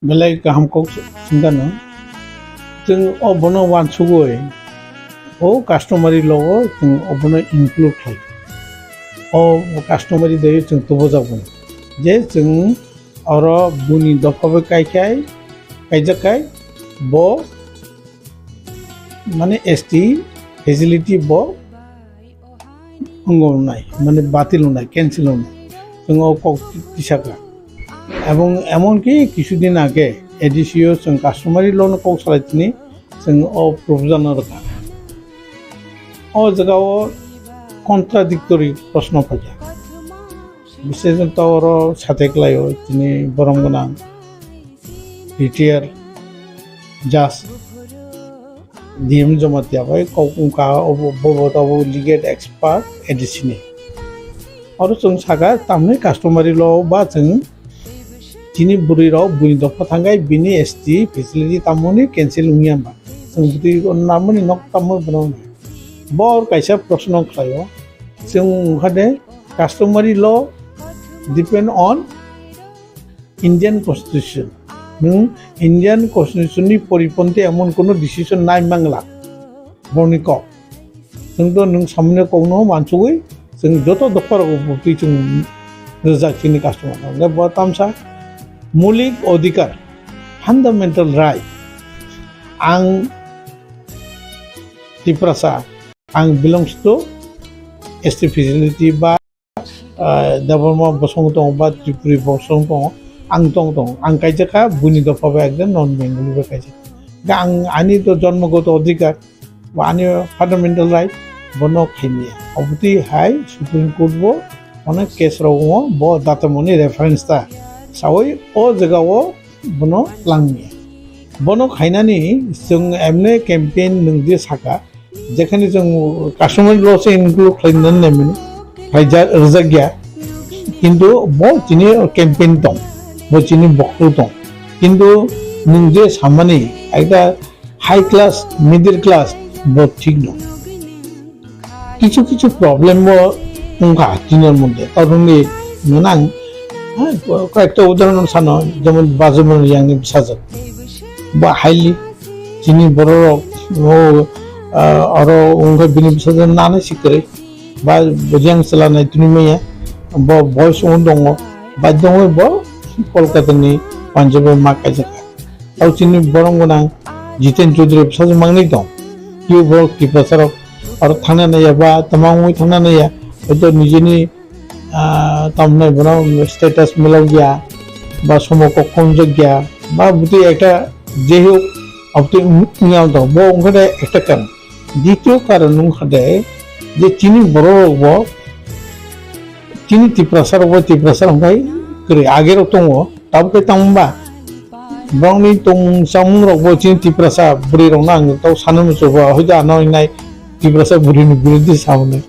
Belai hamkok singkano जों अबनो वानसुगै कास्टमारि लोगो जों अबनो include खालामो कास्टमारि दे जों तबो जागोन जे जों और बुनि दफाबो कायजाखाय बो माने एसटी फेसिलिटी बो अंगनाय माने बातिल होनाय कैंसिल होनाय जों कक तिसाका এবং এমনকি কিছুদিন আগে এডিসিও जों কাস্টমারি লোন কক সালাইতিনি जों প্রপোজাল রকা জায়গাও কন্ট্রাডিক্টরি প্রশ্ন পাইয়া বিশেষত ওর সাথে ক্লাইও তিনি বরমগনা রিটায়ার জাজ ডিএম জমাতিয়া হয় কৌকা ববতাবো লিগেল एक्सपार्ट एडिसिनि और जों सागा तामने कास्टमारि लो बा जों Tini buriro buni dopa tanggai bini ST facility tamoni cancel ungiamba. Sengbuti namoni nok tamu benon. Bor kaisa proshno khlayo. Seng hade customary law depend on Indian Constitution. Nung Indian Constitution ni poriponte emon kono decision nai mangla. Borniko. Seng to nung samne kono mansugui seng joto dopa ro buti seng rezak kini customer. Le botamsa मौलिक अधिकार fundamental right आं तिप्रासा आं बिलंग्स to ST facility बा दाबरमा बसंग दं बा त्रिपुरी बसंग दं आं दं आं कायजाखा बुनि दफाबा एकदम नन बेंगली बा कायजा दा आं आनि तो जन्मगत अधिकार बा आनि फंडामेंटल राइट बनो खायनिया अबति हाय सुप्रीम कोर्ट बो अनेक केस रगो बो दातमनि रेफरेंस ता सावै जगाओ बनो लांनिया बनो खायनानि जों एमने कैंपेन नंदि साका जेखानि जों कास्टमार लस इनक्लुड खालामनानै नायमोन फायजा रजागिया किन्तु बो जिनि कैंपेन दं बो जिनि बक्रो दं किन्तु नों जे सामानि एकटा हाई क्लास मिडिल क्लास बो ठीक दं किछु किछु प्रॉब्लेम बो उनका दिनर मध्य तारनि नोनां কয়েকটা উদাহরণ সানো যেমন বাজুমন ইয়াংনি সাজত বা হাইলি যিনি বড় আরো উনকা বিনি সাজত নানে শিকরে বা বজিয়াং সালানাই তুমি মেয়া বা বয়স দङ বা দङ ব কলকাতাनि পাঞ্জাবের মা কাজাকা তাও চিনি বরং গোনাं জিতেন চৌধুরী সাজত মাংনি দं কিউ বড় টিপাসার আর থানা নাইয়া বা तमामui থানা नाया হয়তো নিজেনি तामने बना स्टेटस मिलाव गया बा समो को कमजोर गया बा बुती एकटा जेहो अबति नियाव दं बो उनखदे एकटा कारण द्वितीय कारण उनखदे जे चिनी बरो बो चिनी तिप्रासार उनखाय करे आगे रो दङ ताबके तामबा बंगनि तं सामुं रबो चिनी तिप्रासा बुरि रंना आं ताव सानो मसोबा होजा नयनाय तिप्रासा बुरिनि बिरुद्धि सामने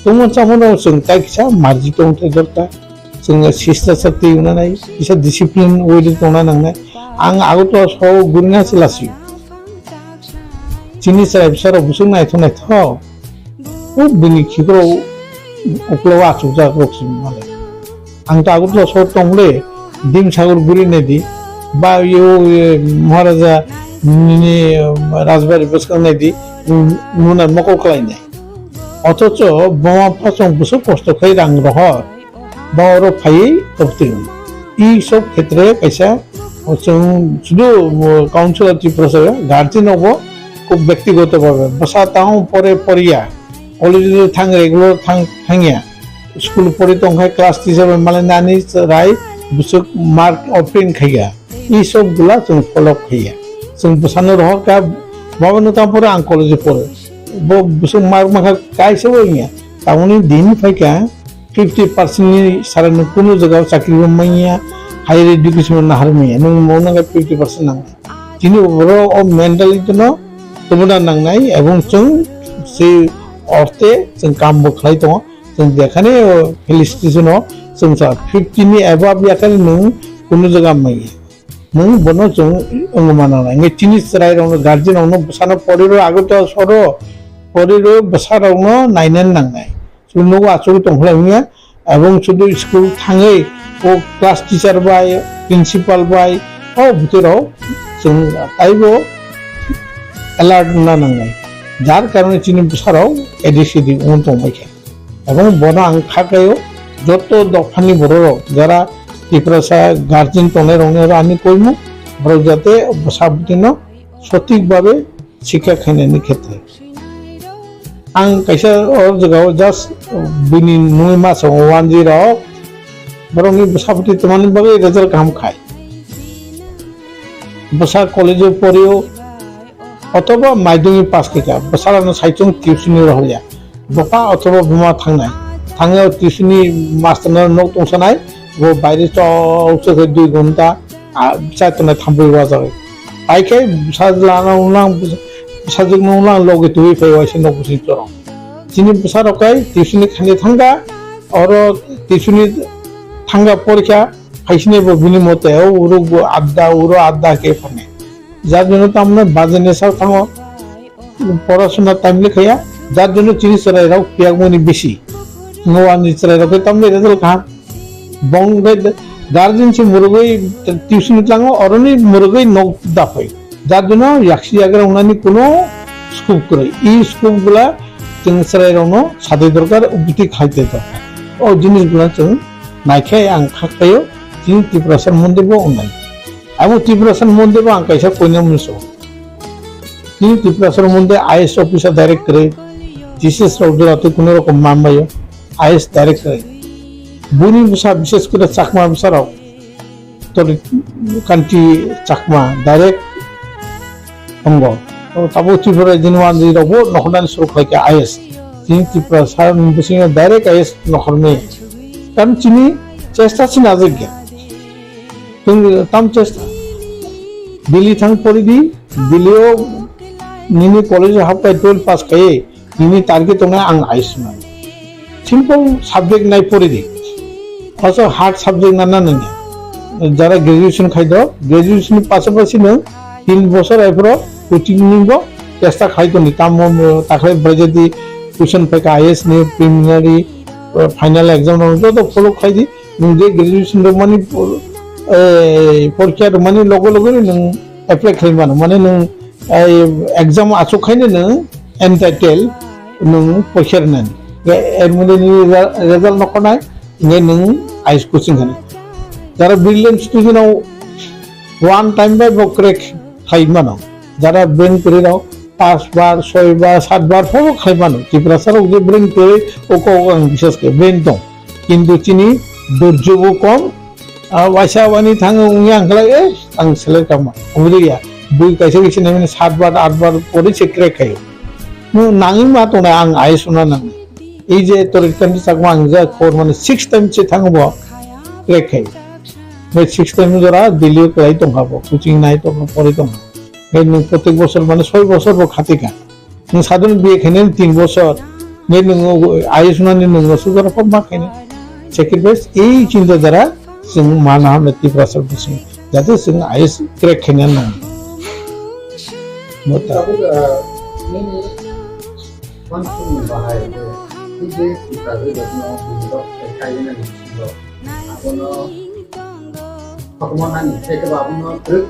तुम चामनो जों कायसा मार्जि दं थगरता जों शिष्टा शक्ति उनानै इसा डिसिप्लिन वेदि दंना नांनाय आं आगोथ सौ गुरना सिलासि चिनि साय बिसारो बुसुं नायथनाय थ ओ बिनि खिग्रो अक्लवा आचुजा रक्सिम माले आं ता आगोथ सौ तंले दिम सागर गुरि नेदि बा यो महाराजा नि राजबारि बसखांनायदि नुना मको खालायनाय অথচ বোমা ফাঁসং বসে কষ্ট খাই রাং রহ বড় ফাই তপ্তিং এই সব ক্ষেত্রে কাইসা শুধু কাউন্সিলর ত্রিপুরা গার্জেন হব খুব ব্যক্তিগতভাবে বসা তাও পরে পড়িয়া অলরেডি থাং রেগুলার থাঙিয়া স্কুল পড়ি তংখাই ক্লাস হিসাবে মানে নানি রায় বুসুক মার্ক অপ্রিন খাইয়া এই সবগুলা जों ফলো খাইয়া जों বসানো রহ কা বাবানো তারপরে আং কলেজে পড়ে बो बुसुं मार्क माखा कायसे होइया ताउनि दिन फायका 50% नि सारानो कुनु जगह चाकरि मैया हायर एजुकेशन ना हारमिया नों मौनागा 50% नां तिनि बरो अ मेंटालिटी न तमना नांनाय एवं जों से अर्थे जों काम बखलाय दङ जों देखाने फेलिसिटेशन जों 50 नि एबाब याखानि नों कुनु जगह मैया नों बनो जों अंगमाना नगे तिनि सराय रंग गार्जियन रंग साना परेरो आगोत सरो परेरो बसारावनो नायनानै नांनाय सुनो आचुग दंखलायनिया এবং শুধু স্কুল থাঙै ও ক্লাস টিচার বাই প্রিন্সিপাল বাই ও ভিতরাव जों ताइबो एलार्ट नांनाय जार कारणे चिनि बुसाराव एडिसिडि उन दंबाय এবং বনা आं थाखायो যত দফানি বড় যারা ত্রিপুরা গার্জেন টনের রঙের আমি কইমু বড় যাতে সাবদিন সঠিকভাবে শিক্ষা খাইনাयनि ক্ষেত্রে आं कैसा और जगह जास्ट बिनि नुय मासाव 10 बरंनि साबति तमानि बागै रिजाल्ट काम खाय बसा कलेजो पढ़ियो अथवा माध्यमिक पास केका बसारानो साइटजों टिउसननि रहलिया बफा अथवा बिमा थांनायाव टिउसननि मास्टारनो नक दंसानाय वो बायरे चौसे 2 घंटा चातने थांबैबा जाबाय आइखाय साजलाना उलां साजों उलां लगे तुइ फैवायसे नक बुसितरो जिनि बसारकाय टिउसननि खानि थांगा और टिउसननि थांगा परीक्षा फाइसने बिनि मते उरु आद्दा के फने जार जন্য তো আমরা বাজে নেশা থামো পড়াশোনা টাইম লিখায়া যার জন্য চিনি সরাইরাও পিয়াগমনি বেশি নোয়ানি সরাইরাও তামলে রেজাল্ট খা বংগে গার্জেন সে মুরগই টিউশন লাঙ্গো অরনি মুরগই নক দাফাই যার জন্য ইয়াকসি আগরা উনানি কোনো স্কুপ করে এই স্কুপগুলা जों सराइरावनो सादै दरकार उबिति खाइते दरकार ओ जिनिसगुला जों नायखाय आं खाखायो जों त्रिपुरासन मन्दिरबो अननाय आबो त्रिपुरासन मन्दिरबो आं कैसा कोइना मुसो जों त्रिपुरासन मन्दिर आईएएस अफिसार डायरेक्ट करे जीएस रावजराते कोनो रकम मामबायो आईएएस डायरेक्ट करे बुनि बिसा विशेष करे चाकमा बिसाराव तरि कान्ट्रि चाकमा डायरेक्ट अंग ताबो त्रिपुरा जिनवान जिरावबो नखरनानै सुरु खायके आईएएस जों त्रिपुरा सार बिसिङा डायरेक्ट आईएएस नखरनै ताम चिनि चेष्टा छिना जग्या जों ताम चेष्टा दिल्ली थां परिदि दिल्लीयाव निनि कलेज हाबबाय 12 पास खायो निनि टारगेट दङ आं आईएएस ना सिम्पल साबजेक्ट नाय परिदि also हार्ड साबजेक्ट ना नङा जारा ग्रेजुएशन खायदो ग्रेजुएशन पासापासि नों 3 বছর एफरो कोचिंग निगो चेष्टा खायतो नि ताम ताखले बजेदि क्वेश्चन पेका आईएएस नि प्रिलिमिनारी फाइनल एग्जाम न तो फॉलो खायदि नों जे ग्रेजुएशन रो माने परीक्षा रो माने लोगो लोगो नों एप्लाई खायमानो माने नों एग्जाम आसो खायनो नों एन्टाइटेल नों परीक्षा रनानि एडमिटनि रिजाल्ट नखनाय ने नों आईएएस कोचिंग खाने जारा ब्रिलियंट स्टुडेन्टआव वन टाइम बाय बक्रेक खायमानो যারা ব্রেন করে দাও 5 বার 6 বার 7 বার ফলো খাইবানো ত্রিপুরা সারা যে ব্রেন করে ওকো বিশেষ করে ব্রেন দं কিন্তু চিনি ধৈর্যবো কম वाइसावानी थाङो उनि आंखला आं सेलेक्ट खालामा उरिया दुई कैसे कैसे ने 7 বার 8 বার পরে সে ক্র্যাক খাयो नु नाङि मा दं आं आइसना नां এই যে তোর কান্দি চাকমা आं जा कोर माने 6 टाइम से थाङो क्र्যাक खायो बै 6 टाइम जरा दिल्ली क्लाइ दं हाबो कोचिं नाय तो परे दं नों प्रत्येक बছর মানে 6 বছর খাতিকা नों साधारण बिए खायनो 3 বছর ने नों आइसनानि नों सुगार फम माखायनो सेक्रिफाइस এই চিন্তা দ্বারা जों माना हम त्रिपुरा सरकार जाते जों आईएएस क्र्যাक खायनो नां मता ini konsul bahaya ini kita sudah mau kajian ini abono pengumuman ini saya abono truk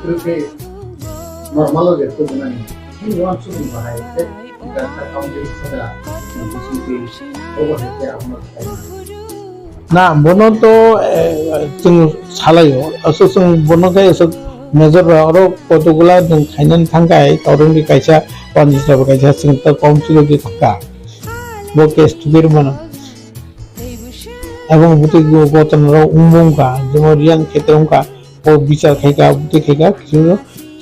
normal aja tuh dengan ini konsul bahaya kita tahu jadi sudah di sini over ya abono ना बनो तो जों सालायो असो जों बनो गाय असो major और कतगुला जों खायनानै थांगाय तौरंनि कायसा पन्जिसाबो कायसा जों त काउन्सिल दि थांगा बो केस तुगिर मन एवं बुति गतनरो उमंगा जों रियान क्षेत्रंका ओ बिचार खायगा बुति खायगा किछु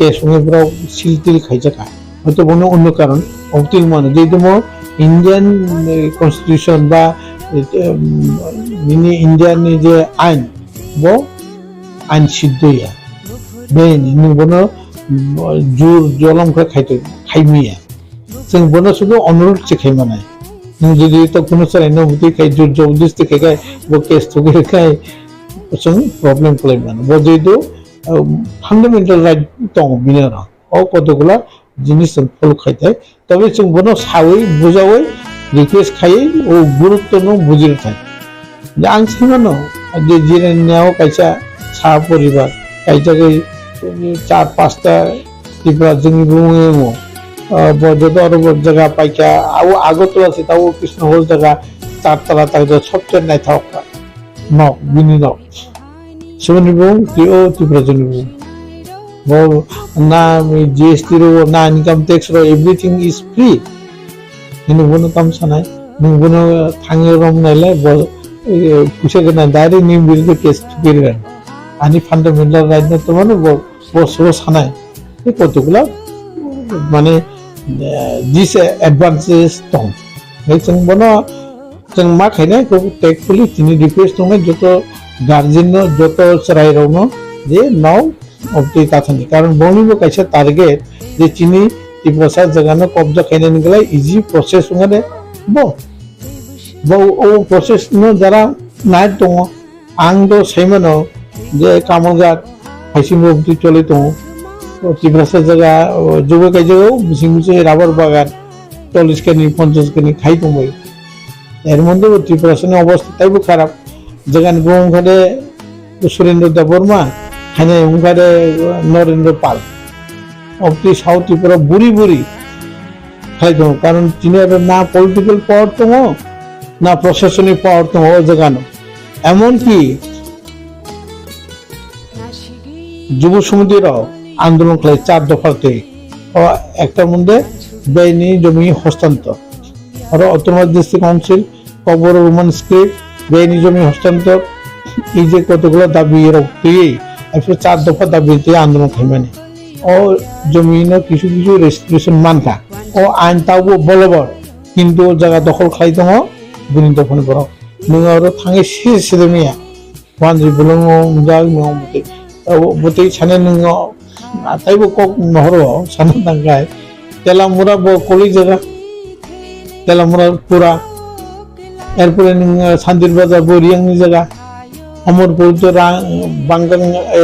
केस उनेब्रो सिलतिल खायजाका हयतो बनो अन्य कारण अवतिल मन जे दमो इंडियन कन्स्टिट्यूशन बा ini India ni je ain bo ain siddoya ben ni bono jur jolam kha khaito khaimiya जों bono sudu अनुरोध से खाइमानाय नों जदि तो कोनो सराय न बुति खाइ jur जबरदस्ती खाइ बो केस तो खाइ जों प्रॉब्लम खालायमान बो जेदो फान्डामेन्टल राइट दं बिनरा ओ कतगुला जिनिस जों फलो खाइथाय तबे जों bono सावै बुजावै रिक्वेस्ट खाइ ओ गुरुत्व न बुजिर थाय आं सिमानो যে জিরানিয়াও কাইসা সাহা পরিবার কাইসাকে 4-5টা ত্রিপুরা जोंनि बुङो যত আরো জায়গা পাইকা আগরতলা আছে তাও কৃষ্ণ হল জায়গা 4তলা তাকে সবচেয়ে নাইথাও নক বিনি নক সেমনি বুং ত্রিপুরা जोंनि बुङो না জিএসটি रो না ইনকাম ট্যাক্স रो एवरीथिंग इज फ्री কিন্তু বনো কাম সানাই বনো থাঙ্গে রম নাইলে পুষে কেনা ডাইরেক্ট নিম বিরুদ্ধে কেস করিবেন আনি ফান্ডামেন্টাল রাইট না তোমার বসো সানাই এই কতগুলা মানে disadvantages दं जों बनो जों मा खायनाय टेकफुली तिनि रिक्वेस्ट दं जत guardian Jat रायरावनो J now of the काथानि कारण बनिबो कायसे टारगेट जे चिनि ত্রিপুরা জায়গাनो कब्जा खायनायनि गलाय इजी प्रसेस दंगे बो ओ प्रसेस नो जरा नाय दं आं दो सैमनो जे कामगार हाइसिमो अब्दि चले दं ত্রিপুরা জায়গা जुबो गायजायाव बिसिंसे राबार बागान 40 केनि 50 केनि खाई दंबाय এর মধ্যে ত্রিপুরাসনের অবস্থা তাইবো খারাপ যেখানে বংখানে সুরেন্দ্র দেব বর্মা খানে উঙ্গারে নরেন্দ্র পাল অবধি সাউথ ত্রিপুরা বুড়ি বুড়ি খাই দं কারণ চীনের না পলিটিক্যাল পাওয়ার দङ না প্রশাসনিক পাওয়ার দङ ও জায়গানো এমনকি যুব সমিতিরাও আন্দোলন খাই 4 দফাতে একটার মধ্যে বেআইনি জমি হস্তান্তর আর অটোনমাস ডিস্ট্রিক্ট কাউন্সিল কবর রোমান স্ক্রিপ্ট বেআইনি জমি হস্তান্তর এই যে কতগুলো দাবি রক্তি একশো 4 দফা দাবিতে আন্দোলন খাইমানে ও জমিন কিছু কিছু রেস্ট্রিকশন মানকা ও আইন তাও বলবর কিন্তু জায়গা দখল খাই দङ বুনি দফানি বড় নों आरो थाङै सिदमिया वानजि बुलङ जा मते बते साने नों आताइबो कक नहरो साना दांगाय तेलामुरा बो कलि जगह तेलामुरा पुरा एरपरे नों सान्दिर बाजार बोरियांनि जगह अमरपुर तो बांगां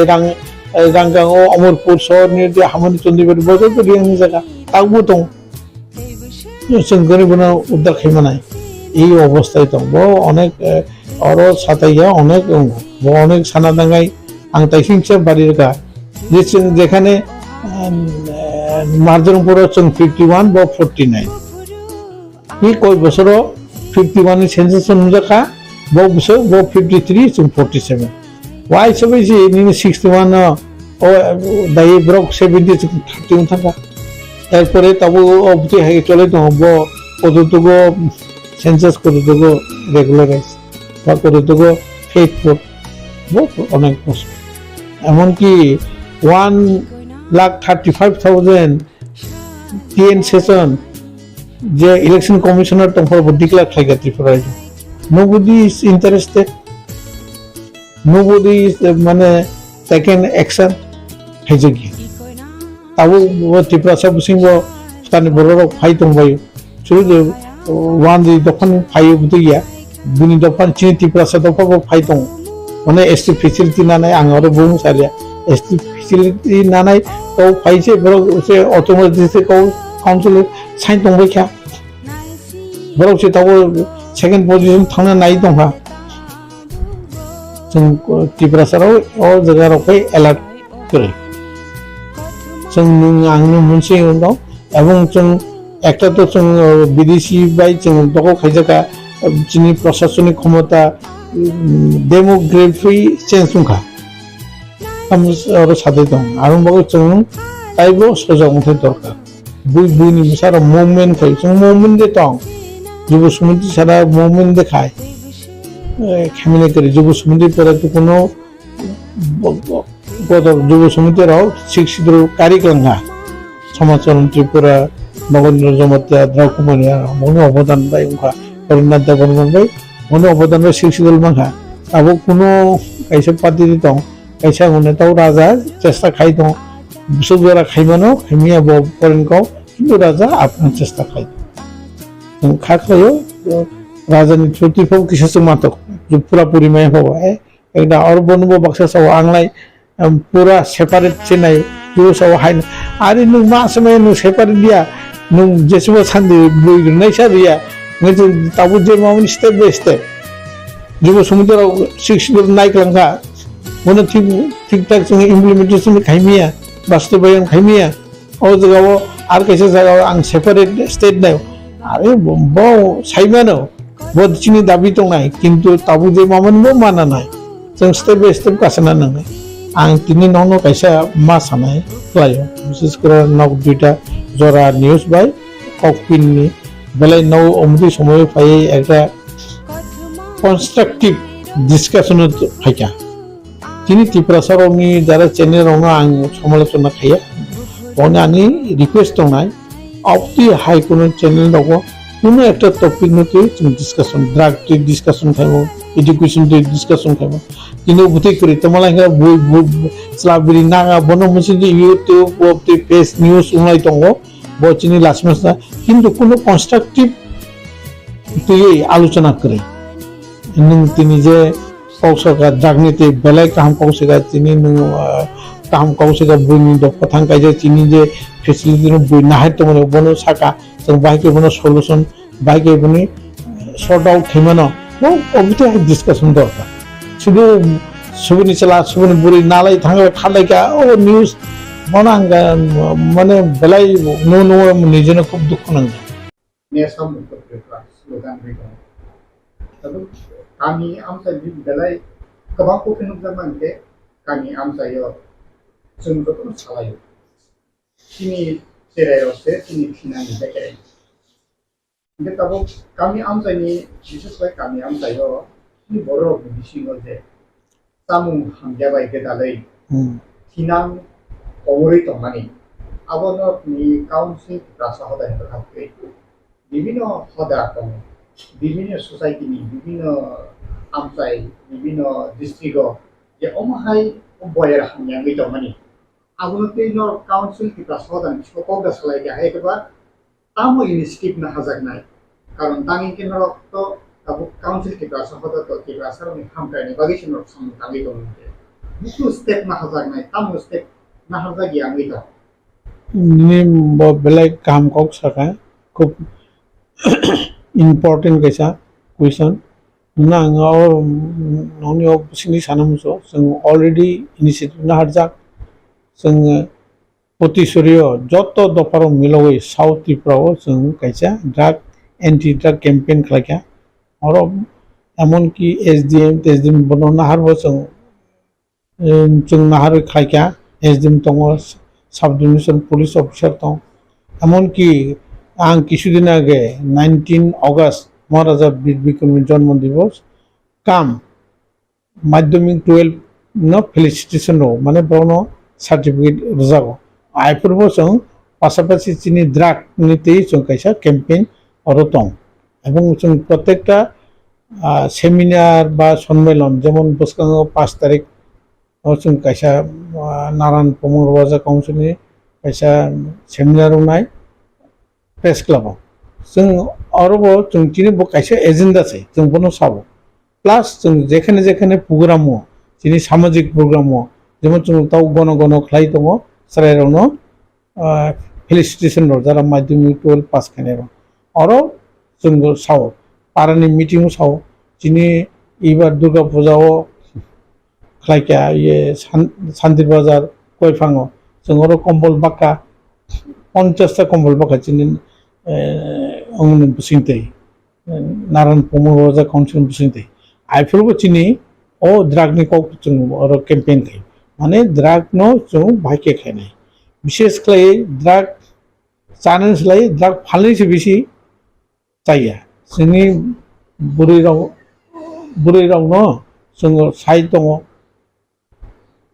रांगांग अमरपुर शहरनि जे हामनि चंदीबारि बाजार बोरियांनि जगह तावबो दं जों गरीबनो उद्धार खालामनाय এই অবস্থায় তো অনেক আরো সাতাইয়া অনেক অনেক সানা দাঙ্গাই আং তাইসিংসে বাড়ির গা যেখানে মার্জন পুরো 51 বা 49 এই কয় বছর 51 এর সেন্সাস অনুযায়ী বহু বছর 53 এবং 47 ওয়াই সবে যে 61 ও দাই ব্রক 70 31 থাকা এরপরে তবু অবধি হয়ে চলে তো কতটুকু সেন্সাস কতটুকু রেগুলারাইজ বা কতটুকু ফেথফুল অনেক কষ্ট এমনকি 1,35,000 টিএন সেশন যে ইলেকশন কমিশনার তখন ডিক্লেয়ার খাইগা Tripura nobody is interested nobody is মানে taken action হাইজগি তাও ত্রিপুরা সব সিংহ স্থানে বড় ফাই দंबायो শুরু যে ওয়ান দি দফান ফাই বুদিয়া বুনি দফান চিনি ত্রিপুরা দফাবো ফাই দं মানে এসটি ফেসিলিটি না নাই আঙারে বুং সারিয়া এসটি ফেসিলিটি না নাই তো ফাইছে বড় সে অটোমেটিক কাউন্সিল সাইন दंबायखा বড় সে তাও सेकेंड पोजिशन थांना नाय दंहा जों ত্রিপুরা साराव ओ जगारावहाय एलार्ट करे जों आंनो मोनसे दं एवं जों একটা তো जों বিদেশি বাই जों দখল খাইজাকা যিনি প্রশাসনিক ক্ষমতা डेमोग्राफी চেঞ্জ দंखा आरो साथै दं आरो बागै जों ताइबो सजा मथे दरकार बुइनि सारा मुभमेन्ट खाय जों मुभमेन्ट दे दं যুব সমিতি সারা মুভমেন্ট দেখায় খেমিনে করে যুব সমিতির পরে তো কোনো যুব সমিতিরাও শিক্ষিত কারিগঙ্গা সমাচরণ ত্রিপুরা নগেন্দ্র জমাতিয়া দ্রৌকুমারিয়া মনে অবদান পাই উনকা করিনাথ দেববর্মন ভাই মনে অবদান পাই শিক্ষিত মাখা আবো কোনো কাইসা পাতি দিতাম কাইসা মনে তাও রাজা চেষ্টা খাই দं সুজরা খাইবানো খাইমিয়া করেন কাও কিন্তু রাজা আপনার চেষ্টা খাই खाखलायो राजानि प्रतिफल किसो मातक जो पूरा पूरी में हो है एकदा और बनबो बक्सा साव आंलाय पूरा सेपारेट चेनाय जो साव हाय आरे नु मा समय नु सेपारेट दिया नु जेसेबो सान्दि बुइनाय सारिया मोजे ताबु जे मामनि स्टेप बाय स्टेप जुब समुद्र सिक्स नायक्लांखा बनो ठीक ठाक जों इमप्लिमेन्टेसन खायमिया बास्तबायन खायमिया ओ जगाव आर कैसे जगाव आं सेपारेट स्टेट नाय आरे बो साइमानो बो चिनि दाबि दंनाय किन्तु ताबु जे मामोनबो माना नाय जों स्टेप बाय स्टेप गासना नाङै आं तिनि ननो कैसा मा सानाय लायो विशेष कर नक दुइटा जरा न्यूज बाय ककपिननि बेलाय नौ अमृति समय फाय एकटा कन्स्ट्राक्टिव डिसकाशन फायका तिनि टिप्रासारनि जारा चेनेलावनो आं समालोचना खाया बने आंनि रिक्वेस्ट दंनाय अपति हाइकोर्ट चेनेल दङ कुनो एकटा टपिक नते जों discussion drag discussion खायमो education discussion खायमो किन्तु बुथै करि तमालांगा स्लाबरि नागा बनो मोनसे यूट्यूब अपति फेस न्यूज उनाय दङ बचिनि लासमसना किन्तु कुनो कन्स्ट्राक्टिव तुयै आलोचना करे नों तिनि जे कौशका ड्रागनिते बेलाय काम कौशका तिनि नों काम कौशका बुनि द पथां कायजे तिनि जे फेसिलिटी न बुइ नाहाय तमने बनो साका जों बाइके बनो सल्यूशन बाइके बनि सॉर्ट आउट थेमानो नो अबिते डिस्कशन दरकार सुबु सुबुनि चला सुबुनि बुरि नालाय थांगा खालायका ओ न्यूज बनांगा माने बेलाय नो नो निजेनो खूब दुख नांगा ने साम प्रक्रिया स्लोगान बेखौ तब kami amsa di belai kebangku kenu zaman ke kami amsa yo sungguh pun salah yo kini cerai se kini kina ni bekai ini tahu kami amsa ni sesuai kami amsa yo ini boro bisi ngoje tamu hamja bai ke dalai kinang omori to mani abono ni council rasa hoda he thakbe bibino hoda kono বিভিন্ন society নি বিভিন্ন আমসাই বিভিন্ন district যে অমহাই বয়ের হামিয়াঙ্গি দমানি আগুনতে নর council কি প্রাসদান সকলদা সালাইকে হাইকবার তামো initiative না হাজাক নাই কারণ তাঙ্গিকে নর তো তাবু কাউন্সিল কি প্রাসদাত তো কি প্রাসারনি খামকাইনি বাগিস নর সাম তাঙ্গি দমতে বুকু স্টেপ না হাজাক নাই তামো স্টেপ না হাজাগি আঙ্গি দ নিম বেলাই কাম কক সাকা খুব important kaisa question nang or noni of sini sanamuso जों already initiative na harjak जों potisoriyo joto doparo miloi south triprao जों kaisa drug anti drug campaign khlaka or emon ki sdm bono na harbo जों na har khlaka sdm tongo sub division police officer tong emon ki आं किछुदिन आगे 19 अगस्त महाराजा बीर बिक्रम जन्म दिवस काम माध्यमिक 12 न felicitation रो माने ब्रनो सर्टिफिकेट रजागो आइफोरबो जों पासापासि चिनि ड्राग निते जों कैसा कैंपेन अरतम এবং जों प्रत्येकटा सेमिनार बा सम्मेलन जेमन बसकांग 5 तारिख जों कैसा नारायण प्रमोद राजा काउंसिलनि कैसा सेमिनार नाय प्रेस क्लब जों अरब जों चिनि बकाइसे एजेंडा से जों बनो साबो प्लस जों जेखाने जेखाने प्रोग्राम चिनि सामाजिक प्रोग्राम जेमन जों ताव गन गन खलाई दङ सरायरावनो फेलिसिटेशन रो जारा माध्यमिक 12 पास खाने रो अरब जों साव पारानि मीटिंग साव चिनि इबार दुर्गा पूजाओ खलाइका ये शान्ति बाजार कयफाङो जों अरो कम्बल बाक्का 50 टा कम्बल बाक्का चिनि अंगन बुसिंते नारायण प्रमोद राजा काउंसिल बुसिंते आइफोरबो चिनि ओ ड्रागनि कौ जों अरो कैंपेन खाय माने ड्राग नो जों बाइके खायनाय विशेष खाय ड्राग चानसलाय ड्राग फालनैसो बेसि जाया जोंनि बुरै रावनो जों साइड दङ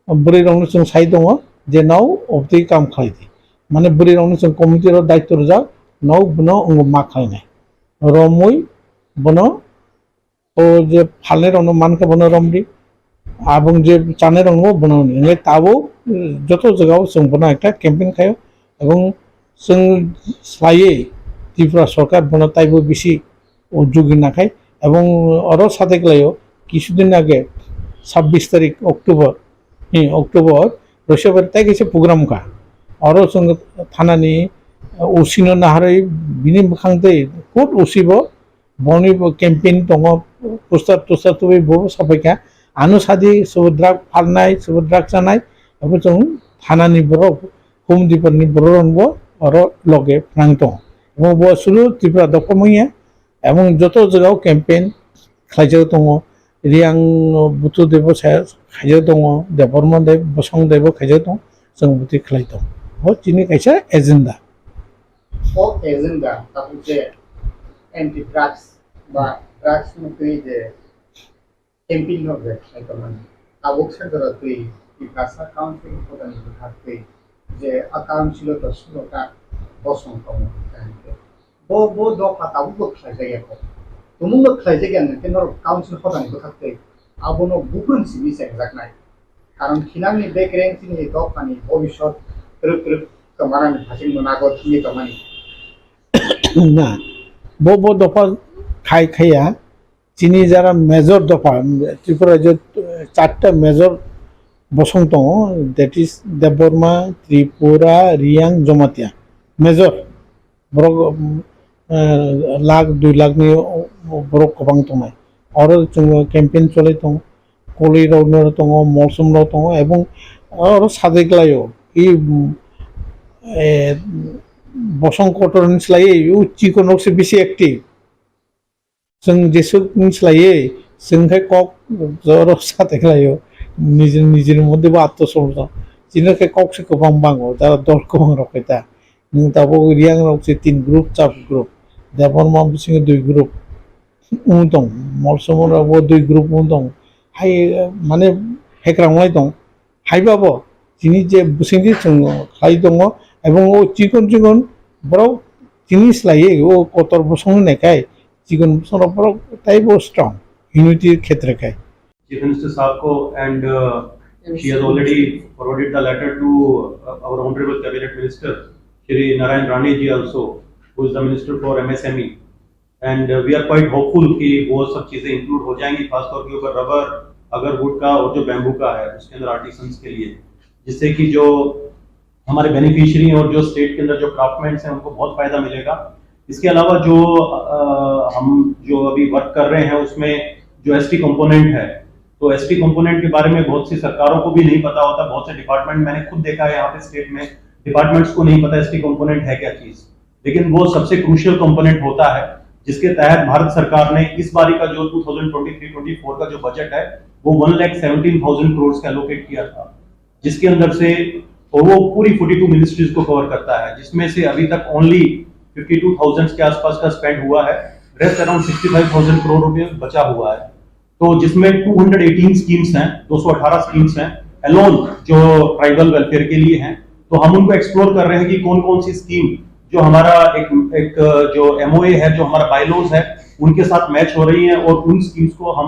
बुरै रावनो जों साइड दङ जे नाव अबति काम खायदि माने बुरै रावनो जों कमिटि रो दायित्व रजा नौ बनो अंग मा खायनाय रमय बनो ओ जे फालने रनो मानका बनो रमरि आबुं जे चाने रनो बनो ने ताबो जतो जगाव जों बनो एकटा कैंपेन खायो এবং जों स्लायै त्रिपुरा सरकार बनो ताइबो बेसि उद्योगी नाखाय এবং अरो साथे गलायो কিছুদিন आगे 26 तारिख अक्टोबर रशियाबार ताइ कैसे प्रोग्राम का अरो जों थानानि उसिनो नाहारै बिनि मोखांदै खुद उसिबो बनि कैंपेन दङ पोस्टार टोस्टार तो बे बो साफायखा आनो सादि सब ड्राग फाननाय सब ड्राग जानाय अब जों थानानि बर' होम दिपनि बर' रंबो और लगे फ्रांग दं এবং बो सुरु त्रिपुरा दखमैया এবং যত জায়গাও ক্যাম্পেইন খাইজাव दङ रियां बुथु देव खाइजाव दङ देबर्मा देव बसं देव खाइजाव दं जों बुथि खालाय दं हो दिनै खायसे एजेन्डा ও এজেন্ডা তারপর যে অ্যান্টি ড্রাগস বা ড্রাগস মধ্যে যে ক্যাম্পেইন হবে সেটা মানে আবক সরকার তুই কাসা কাউন্সিল প্রদান করতে যে অ্যাকাউন্ট ছিল তো ষোলোটা বসং কম বো বো দফা তাবু বক্সাই জায়গা তুমুঙ্গ খাই জায়গা কেন কাউন্সিল প্রদান করতে আবনো গুগুন সিবি জাগনাই কারণ খিনাংনি বেক রেঞ্চিনি দফানি ভবিষ্যৎ রূপ রূপ কমানানি ভাসিং নাগত নিয়ে কমানি না বো দফা খাই খাইয়া চিনি যারা মেজর দফা ত্রিপুরা যে 4টা মেজর বসং दङ that is Debbarma Tripura Reang Jamatia major বড় लाख 2 लाखनि बर' गोबां दङ आरो जोङो केम्पेइन चलाय दं कलिरावनो दङ मलसुमराव दङ এবং आरो सादेग्लायाव बसं कटर निस्लायै चिकनआवसो बेसे एक्टिभ जों जेसो निस्लायै जोंखाय कक जर सादेग्लायाव निजेर मध्येबो आत्मसमर्पण जिनोखाय ककसे गोबां बाङो दा दल गोबां रखैता नों दाबो रियां रावसे 3 ग्रुप 4 ग्रुप देबर्मा बिसिङो 2 ग्रुप दं मलसुमरावबो 2 ग्रुप दं हाय माने हेक्रांलाय दं हायबाबो जिनि जे बिसिङि जों खाय दङ এবং ও চিকন চিকন বড় জিনিস লাগে ও কতর বসং নেকায় চিকন বসং বড় তাই বড় স্ট্রং ইউনিটির ক্ষেত্রে খায় Chief Minister Saab ko and she has already forwarded the letter to our Honorable Cabinet Minister Shri Narayan Rane ji also, who is the Minister for MSME, and we are quite hopeful कि वो सब चीजें include हो जाएंगी, खासतौर के ऊपर rubber, agarwood का और जो बैम्बू का है उसके अंदर आर्टिसंस के लिए, जिससे कि जो हमारे बेनिफिशियरी और जो स्टेट के अंदर जो क्राफ्टमैन्स हैं उनको बहुत फायदा मिलेगा। इसके अलावा जो हम जो अभी वर्क कर रहे हैं उसमें जो एसटी कंपोनेंट है, तो एसटी कंपोनेंट के बारे में बहुत सी सरकारों को भी नहीं पता होता, बहुत से डिपार्टमेंट मैंने खुद देखा है यहाँ पे स्टेट में डिपार्टमेंट्स को नहीं पता एसटी कंपोनेंट है क्या चीज, लेकिन वो सबसे क्रूशियल कंपोनेंट होता है जिसके तहत भारत सरकार ने इस बारी का जो 2023-24 का जो बजट है वो 1,17,000 करोड़ का एलोकेट किया था, जिसके अंदर से और वो पूरी 42 मिनिस्ट्रीज को कवर करता है, जिसमें से अभी तक ओनली 52,000 के आसपास का स्पेंड हुआ है, रेस्ट अराउंड 65,000 करोड़ रुपए बचा हुआ है। तो जिसमें 218 स्कीम्स हैं, 218 स्कीम्स हैं एलोन जो ट्राइबल वेलफेयर के लिए हैं, तो हम उनको एक्सप्लोर कर रहे हैं कि कौन कौन सी स्कीम जो हमारा एक जो एमओए है, जो हमारा बायलॉज है उनके साथ मैच हो रही है और उन स्कीम्स को हम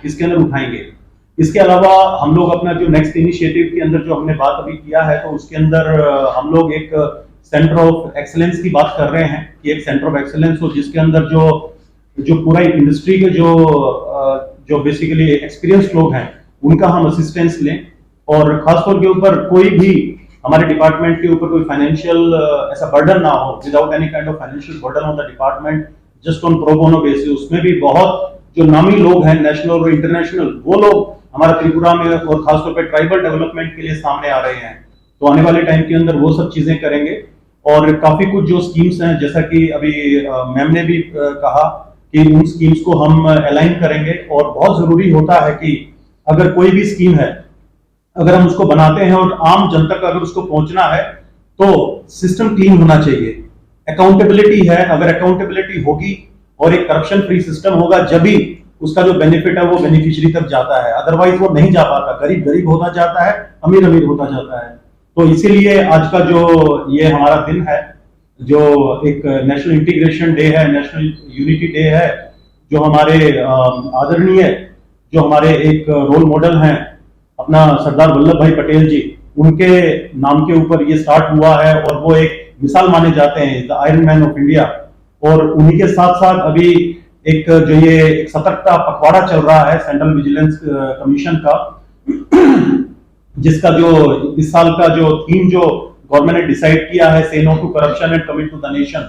इसके अंदर उठाएंगे। इसके अलावा हम लोग अपना जो नेक्स्ट इनिशिएटिव के अंदर जो हमने बात अभी किया है, तो उसके अंदर हम लोग एक सेंटर ऑफ एक्सीलेंस की बात कर रहे हैं कि एक सेंटर ऑफ एक्सीलेंस हो जिसके अंदर जो पूरा इंडस्ट्री के जो बेसिकली एक्सपीरियंस लोग हैं उनका हम असिस्टेंस लें, और खासतौर के ऊपर कोई भी हमारे डिपार्टमेंट के ऊपर कोई फाइनेंशियल ऐसा बर्डन ना हो, without any kind of financial burden on the department, just on pro bono basis. उसमें भी बहुत जो नामी लोग हैं नेशनल और इंटरनेशनल, वो लोग हमारा त्रिपुरा में और खासतौर पर ट्राइबल डेवलपमेंट के लिए सामने आ रहे हैं, तो आने वाले टाइम के अंदर वो सब चीजें करेंगे। और काफी कुछ जो स्कीम्स हैं, जैसा कि अभी मैम ने भी कहा कि उन स्कीम्स को हम अलाइन करेंगे, और बहुत जरूरी होता है कि अगर कोई भी स्कीम है अगर हम उसको बनाते हैं और आम जनता तक अगर उसको पहुंचना है तो सिस्टम क्लीन होना चाहिए, अकाउंटेबिलिटी है, अगर अकाउंटेबिलिटी होगी और एक करप्शन फ्री सिस्टम होगा जब भी उसका जो बेनिफिट है वो बेनिफिशियरी तक जाता है, अदरवाइज वो नहीं जा पाता, गरीब गरीब होता जाता है, अमीर अमीर होता जाता है। तो इसीलिए आज का जो ये हमारा दिन है, जो एक नेशनल इंटीग्रेशन डे है, नेशनल यूनिटी डे है, जो हमारे आदरणीय जो हमारे एक रोल मॉडल हैं अपना सरदार वल्लभ भाई पटेल जी, उनके नाम के ऊपर ये स्टार्ट हुआ है और वो एक मिसाल माने जाते हैं, the iron man of India. और उन्हीं के साथ साथ अभी एक जो ये एक सतर्कता पखवाड़ा चल रहा है सेंट्रल विजिलेंस कमीशन का, जिसका जो इस साल का जो थीम जो गवर्नमेंट ने डिसाइड किया है, say no to corruption and commit to the nation.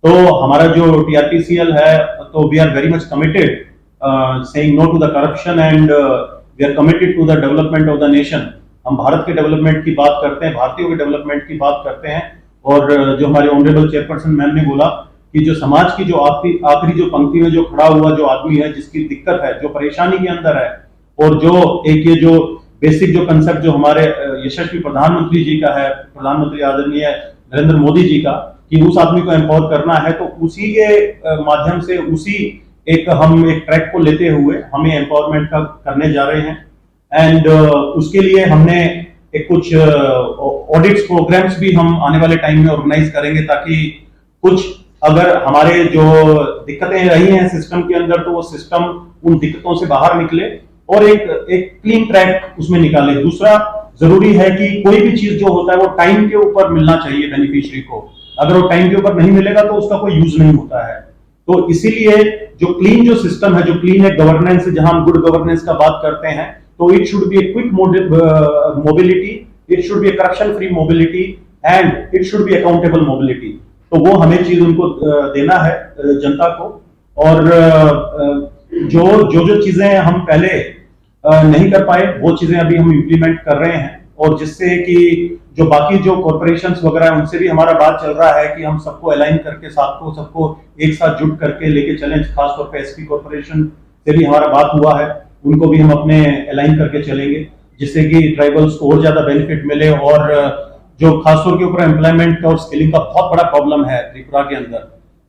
तो हमारा जो टीआरपीसीएल है, तो we are very much committed saying no to the corruption and we are committed to the development of the nation. हम भारत के development की बात करते हैं, भारतीयों के डेवलपमेंट की बात करते हैं। और जो हमारे ऑनरेबल चेयरपर्सन मैम ने बोला कि जो समाज की जो आखिरी जो पंक्ति में जो खड़ा हुआ जो आदमी है, जिसकी दिक्कत है, जो परेशानी के अंदर है, और जो एक ये जो बेसिक जो कंसेप्ट जो हमारे यशस्वी प्रधानमंत्री जी का है, प्रधानमंत्री आदरणीय नरेंद्र मोदी जी का, कि उस आदमी को एम्पावर करना है, तो उसी के माध्यम से उसी हम एक ट्रैक को लेते हुए हमें एम्पावरमेंट का करने जा रहे हैं। एंड उसके लिए हमने एक कुछ ऑडिट्स प्रोग्राम्स भी हम आने वाले टाइम में ऑर्गेनाइज करेंगे, ताकि कुछ अगर हमारे जो दिक्कतें रही हैं सिस्टम के अंदर, तो वो सिस्टम उन दिक्कतों से बाहर निकले और एक क्लीन ट्रैक उसमें निकाले। दूसरा जरूरी है कि कोई भी चीज जो होता है वो टाइम के ऊपर मिलना चाहिए बेनिफिशियरी को। अगर वो टाइम के ऊपर नहीं मिलेगा तो उसका कोई यूज नहीं होता है। तो इसीलिए जो क्लीन जो सिस्टम है, जो क्लीन है गवर्नेंस, जहां हम गुड गवर्नेंस का बात करते हैं, तो it should be a quick mobility, it should be A corruption free mobility and it should be accountable mobility. तो वो हमें चीज उनको देना है जनता को। और जो चीजें हम पहले नहीं कर पाए, वो चीजें अभी हम इम्प्लीमेंट कर रहे हैं, और जिससे कि जो बाकी जो कॉर्पोरेशंस वगैरह है उनसे भी हमारा बात चल रहा है कि हम सबको अलाइन करके सबको एक साथ जुट करके लेके चलें। खासतौर पे एसपी कॉर्पोरेशन से भी हमारा बात हुआ है, उनको भी हम अपने अलाइन करके चलेंगे, जिससे कि ट्राइबल्स को और ज्यादा बेनिफिट मिले। और जो खासतौर के ऊपर एम्प्लॉयमेंट का और स्किलिंग का बहुत बड़ा प्रॉब्लम है त्रिपुरा के अंदर,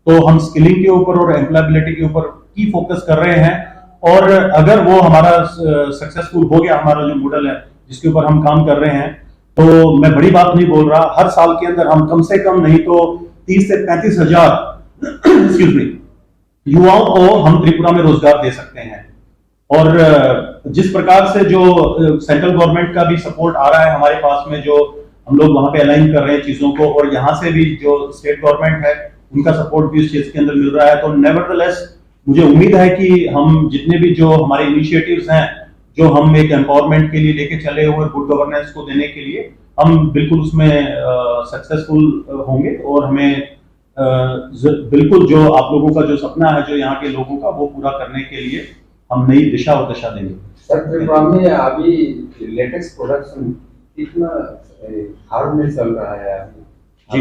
तो हम स्किलिंग के ऊपर और एम्प्लॉयबिलिटी के ऊपर की फोकस कर रहे हैं। और अगर वो हमारा सक्सेसफुल हो गया, हमारा जो मॉडल है जिसके ऊपर हम काम कर रहे हैं, तो मैं बड़ी बात नहीं बोल रहा, हर साल के अंदर हम कम से कम नहीं तो 30 से 35 हजार एक्सक्यूज मी युवाओं को हम त्रिपुरा में रोजगार दे सकते हैं। और जिस प्रकार से जो सेंट्रल गवर्नमेंट का भी सपोर्ट आ रहा है हमारे पास में, जो हम लोग वहां पे अलाइन कर रहे हैं चीजों को, और यहाँ से भी जो स्टेट गवर्नमेंट है उनका सपोर्ट भी इस चीज के अंदर मिल रहा है, तो नेवरदलेस मुझे उम्मीद है कि हम जितने भी जो हमारे इनिशिएटिव्स हैं, जो हम एक एम्पावरमेंट के लिए लेके चले हुए गुड गवर्नेंस को देने के लिए, हम बिल्कुल उसमें सक्सेसफुल होंगे। और हमें बिल्कुल जो आप लोगों का जो सपना है, जो यहाँ के लोगों का, वो पूरा करने के लिए हम नई दिशा और दशा देंगे। सर, त्रिपुरा में अभी लेटेक्स प्रोडक्शन कितना हार्ड में चल रहा है जी?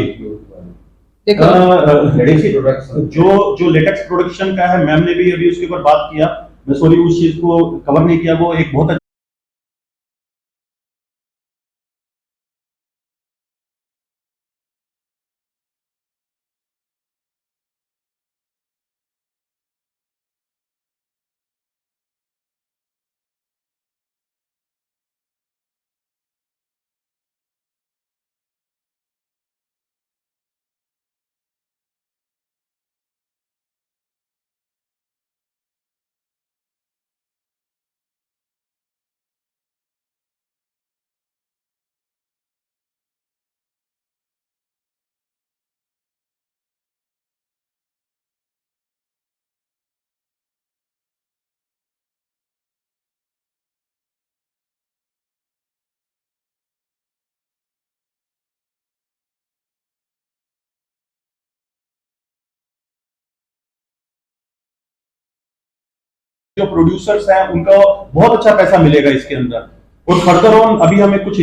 देखिए, जो लेटेक्स प्रोडक्शन का है, मैम ने भी अभी उसके ऊपर बात किया, मैं सॉरी उस चीज को कवर नहीं किया। वो एक बहुत जो प्रोड्यूसर्स हैं उनको बहुत अच्छा पैसा मिलेगा इसके अंदर। और फर्दर ऑन अभी हमें कुछ